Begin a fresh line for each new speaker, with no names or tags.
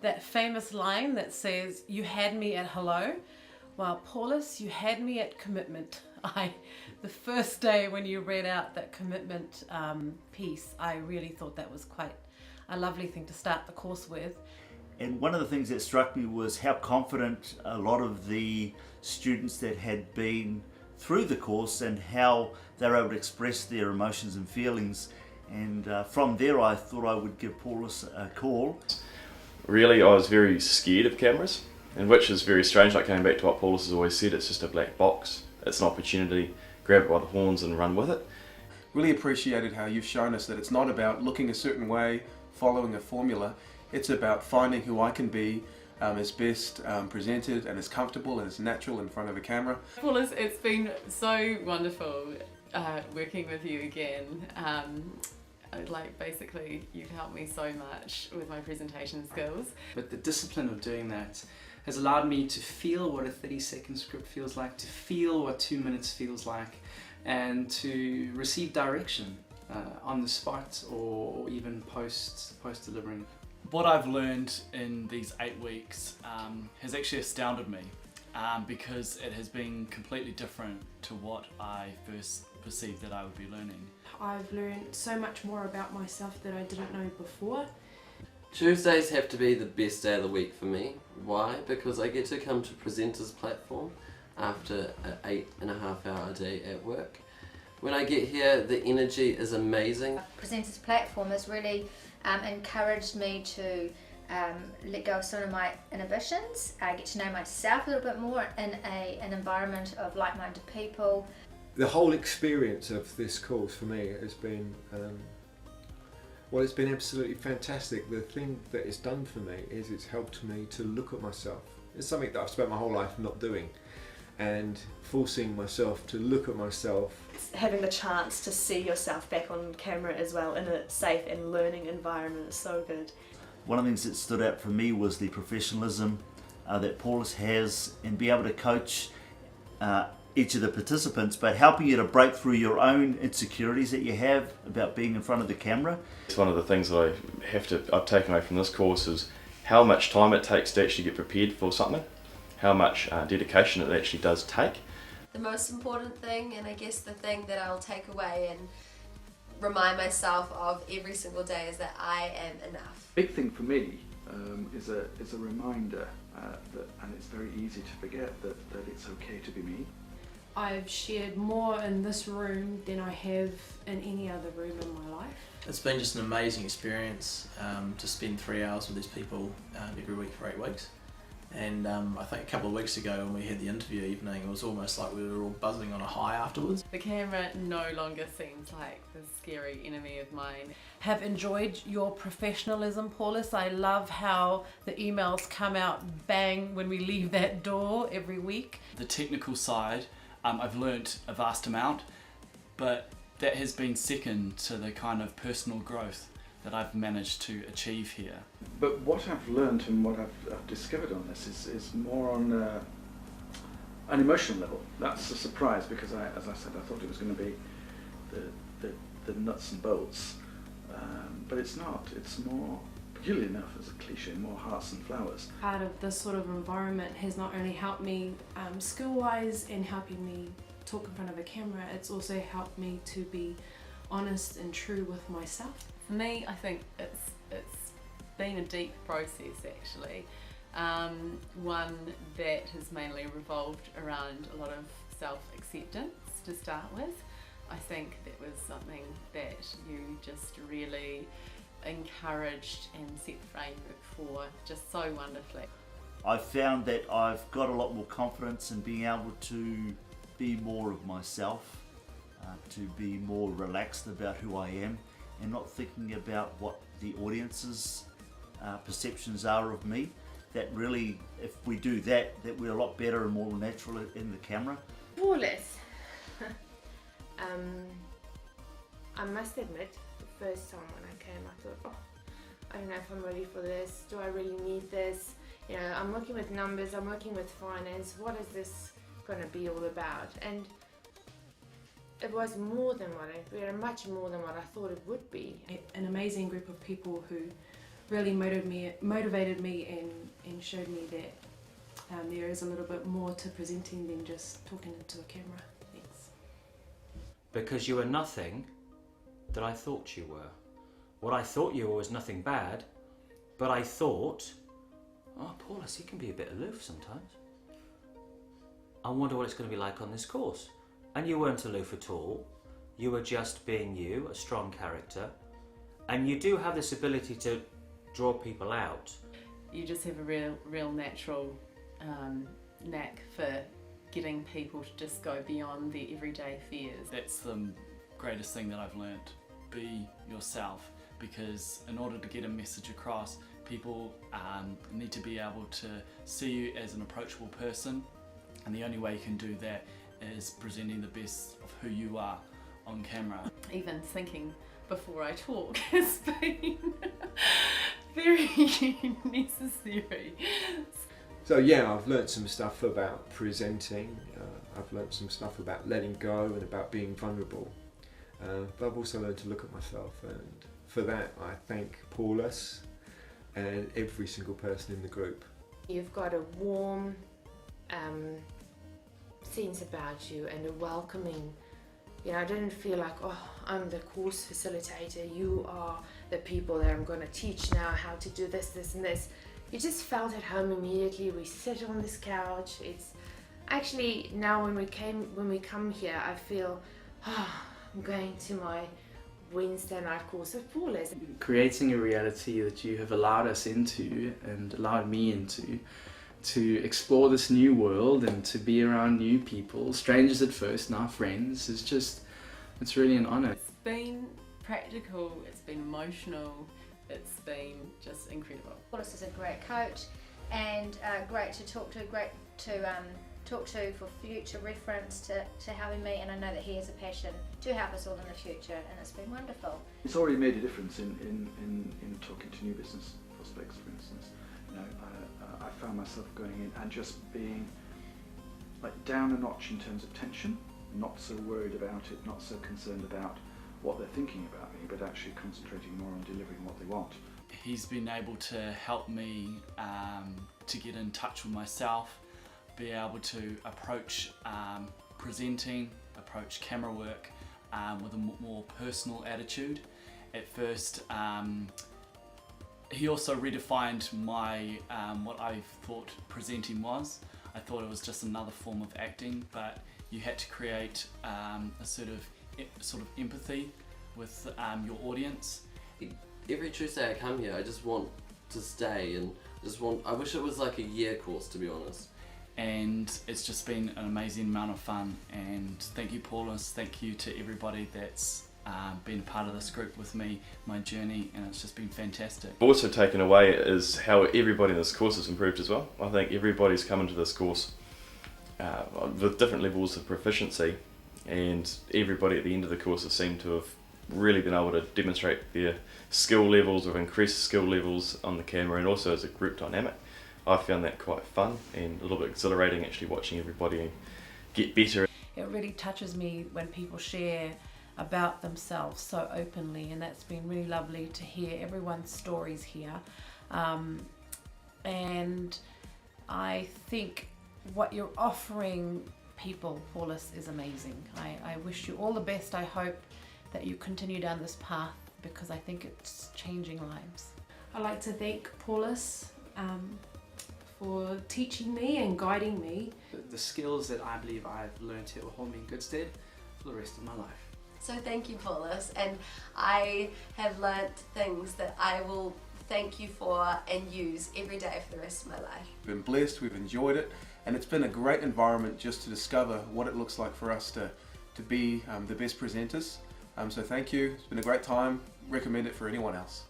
that famous line that says, "You had me at hello." Well, Paulus, you had me at commitment. The first day when you read out that commitment piece, I really thought that was quite a lovely thing to start the course with.
And one of the things that struck me was how confident a lot of the students that had been through the course and how they were able to express their emotions and feelings. And from there I thought I would give Paulus a call.
Really, I was very scared of cameras, and which is very strange, like coming back to what Paulus has always said, it's just a black box. It's an opportunity, grab it by the horns and run with it.
Really appreciated how you've shown us that it's not about looking a certain way, following a formula. It's about finding who I can be as best presented and as comfortable and as natural in front of a camera.
Paulus, it's been so wonderful working with you again. Basically, you've helped me so much with my presentation skills.
But the discipline of doing that has allowed me to feel what a 30-second script feels like, to feel what 2 minutes feels like, and to receive direction on the spot or even post-delivering.
What I've learned in these 8 weeks has actually astounded me because it has been completely different to what I first perceived that I would be learning.
I've learned so much more about myself that I didn't know before.
Tuesdays have to be the best day of the week for me. Why? Because I get to come to Presenters platform after an 8.5 hour day at work. When I get here, the energy is amazing.
Presenters platform has really encouraged me to let go of some of my inhibitions. I get to know myself a little bit more in an environment of like-minded people.
The whole experience of this course for me has been, well, it's been absolutely fantastic. The thing that it's done for me is it's helped me to look at myself. It's something that I've spent my whole life not doing, and forcing myself to look at myself.
Having the chance to see yourself back on camera as well in a safe and learning environment is so good.
One of the things that stood out for me was the professionalism that Paulus has, and be able to coach each of the participants, but helping you to break through your own insecurities that you have about being in front of the camera.
It's one of the things that I've taken away from this course is how much time it takes to actually get prepared for something, how much dedication it actually does take.
The most important thing, and I guess the thing that I'll take away and remind myself of every single day, is that I am enough.
Big thing for me is a reminder and it's very easy to forget that it's okay to be me.
I've shared more in this room than I have in any other room in my life.
It's been just an amazing experience to spend 3 hours with these people every week for 8 weeks. And I think a couple of weeks ago when we had the interview evening, it was almost like we were all buzzing on a high afterwards.
The camera no longer seems like the scary enemy of mine. Have enjoyed your professionalism, Paulus. I love how the emails come out bang when we leave that door every week.
The technical side, I've learnt a vast amount, but that has been second to the kind of personal growth that I've managed to achieve here.
But what I've learned and what I've discovered on this is more on an emotional level. That's a surprise because as I said, I thought it was going to be the nuts and bolts, but it's not. It's more, peculiar enough as a cliche, more hearts and flowers.
Part of this sort of environment has not only helped me skill-wise and helping me talk in front of a camera, it's also helped me to be honest and true with myself.
For me, I think it's been a deep process actually. One that has mainly revolved around a lot of self-acceptance to start with. I think that was something that you just really encouraged and set the framework for just so wonderfully.
I found that I've got a lot more confidence in being able to be more of myself, to be more relaxed about who I am, and not thinking about what the audience's perceptions are of me. That really, if we do that we're a lot better and more natural in the camera.
Paulus, I must admit, the first time when I came, I thought, I don't know if I'm ready for this. Do I really need this? You know, I'm working with numbers, I'm working with finance. What is this going to be all about? And it was much more than what I thought it would be. An amazing group of people who
really motivated me and showed me that there is a little bit more to presenting than just talking into a camera. Thanks.
Because you were nothing that I thought you were. What I thought you were was nothing bad, but I thought, oh, Paulus, he can be a bit aloof sometimes. I wonder what it's going to be like on this course. And you weren't aloof at all. You were just being you, a strong character. And you do have this ability to draw people out.
You just have a real natural knack for getting people to just go beyond their everyday fears.
That's the greatest thing that I've learnt. Be yourself, because in order to get a message across, people need to be able to see you as an approachable person, and the only way you can do that is presenting the best of who you are on camera.
Even thinking before I talk has been very necessary.
So yeah, I've learnt some stuff about presenting, I've learnt some stuff about letting go and about being vulnerable, but I've also learned to look at myself, and for that I thank Paulus and every single person in the group.
You've got a warm sense about you and a welcoming, you know, I didn't feel like, oh, I'm the course facilitator, you are the people that I'm going to teach now how to do this, this and this. You just felt at home immediately. We sit on this couch. It's actually now when we come here, I feel, oh, I'm going to my Wednesday night course with Paulus.
Creating a reality that you have allowed us into and allowed me into, to explore this new world and to be around new people, strangers at first, now friends, is just, it's really an honour.
It's been practical, it's been emotional, it's been just incredible.
Paulus is a great coach and great to talk to, great to talk to for future reference to helping me, and I know that he has a passion to help us all in the future, and it's been wonderful.
It's already made a difference in talking to new business prospects, for instance. You know, I found myself going in and just being like down a notch in terms of tension, not so worried about it, not so concerned about what they're thinking about me, but actually concentrating more on delivering what they want.
He's been able to help me to get in touch with myself, be able to approach presenting, approach camera work with a more personal attitude. At first, he also redefined my what I thought presenting was. I thought it was just another form of acting, but you had to create a sort of empathy with your audience.
Every Tuesday I come here, I just want to stay and I wish it was like a year course, to be honest.
And it's just been an amazing amount of fun, and thank you, Paulus, thank you to everybody that's been part of this group with me, my journey, and it's just been fantastic.
Also taken away is how everybody in this course has improved as well. I think everybody's come into this course with different levels of proficiency, and everybody at the end of the course has seemed to have really been able to demonstrate their skill levels or increased skill levels on the camera, and also as a group dynamic. I found that quite fun and a little bit exhilarating, actually watching everybody get better.
It really touches me when people share about themselves so openly, and that's been really lovely to hear everyone's stories here. And I think what you're offering people, Paulus, is amazing. I wish you all the best. I hope that you continue down this path, because I think it's changing lives. I'd like to thank Paulus for teaching me and guiding me.
The skills that I believe I've learned here will hold me in good stead for the rest of my life.
So thank you, Paulus, and I have learnt things that I will thank you for and use every day for the rest of my life.
We've been blessed, we've enjoyed it, and it's been a great environment just to discover what it looks like for us to be the best presenters. So thank you, it's been a great time, recommend it for anyone else.